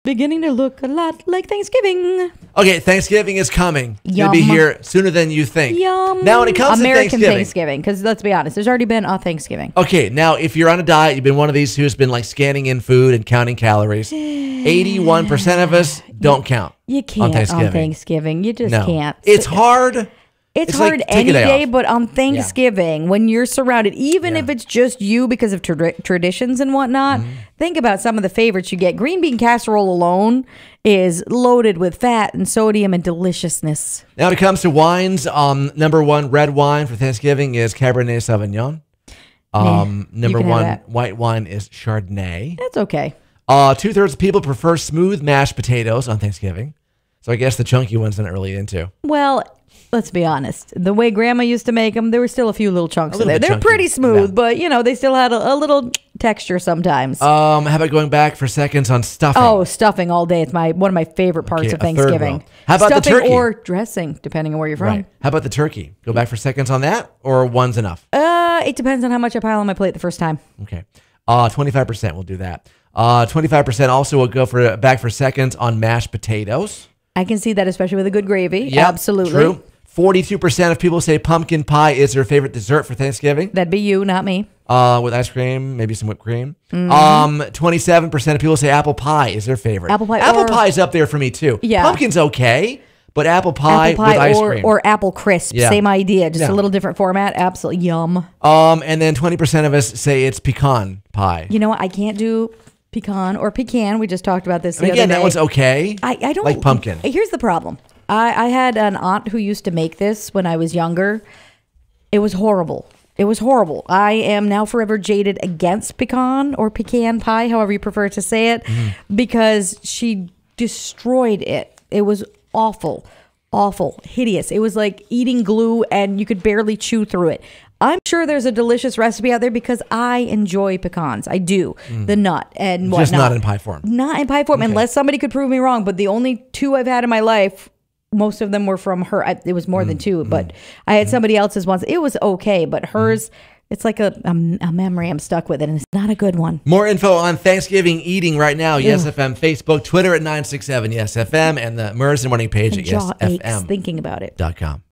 beginning to look a lot like Thanksgiving. Okay, Thanksgiving is coming. Yum. It'll be here sooner than you think. Yum. Now, when it comes American to Thanksgiving, because let's be honest, there's already been a Thanksgiving. Okay, now if you're on a diet, you've been one of these who's been like scanning in food and counting calories. 81% of us don't count. You can't on Thanksgiving. You just can't. It's hard. It's hard like, any day, but on Thanksgiving, when you're surrounded, even if it's just you because of traditions and whatnot, think about some of the favorites you get. Green bean casserole alone is loaded with fat and sodium and deliciousness. Now, when it comes to wines, number one red wine for Thanksgiving is Cabernet Sauvignon. Number one white wine is Chardonnay. That's okay. 2/3 of people prefer smooth mashed potatoes on Thanksgiving. So I guess the chunky ones they're not really into. Well, let's be honest. The way Grandma used to make them, there were still a few little chunks in there. They're chunky. pretty smooth, but you know they still had a little texture sometimes. How about going back for seconds on stuffing? Oh, stuffing all day. It's one of my favorite parts of Thanksgiving. How about stuffing the turkey or dressing, depending on where you're from? Right. How about the turkey? Go back for seconds on that, or one's enough? It depends on how much I pile on my plate the first time. Okay. 25% will do that. 25% also will go back for seconds on mashed potatoes. I can see that, especially with a good gravy. Yep, absolutely. True. 42% of people say pumpkin pie is their favorite dessert for Thanksgiving. That'd be you, not me. With ice cream, maybe some whipped cream. 27% of people say apple pie is their favorite. Apple pie is up there for me too. Yeah. Pumpkin's okay, but apple pie with ice cream. Or apple crisp. Yeah. Same idea, just a little different format. Absolutely. Yum. And then 20% of us say it's pecan pie. You know what? I can't do pecan or pecan. We just talked about this the other day. Again, that one's okay. I don't like pumpkin. Here's the problem. I had an aunt who used to make this when I was younger. It was horrible. It was horrible. I am now forever jaded against pecan or pecan pie, however you prefer to say it, because she destroyed it. It was awful, awful, hideous. It was like eating glue and you could barely chew through it. I'm sure there's a delicious recipe out there because I enjoy pecans. I do. The nut and whatnot. Just not in pie form. Not in pie form, unless somebody could prove me wrong. But the only two I've had in my life, most of them were from her. It was more than two, but I had somebody else's once. It was okay, but hers, it's like a memory. I'm stuck with it, and it's not a good one. More info on Thanksgiving eating right now. Yes FM Facebook, Twitter at 967 Yes FM, and the Merz and Morning page at Jaw aches yesfm.com. thinking about it.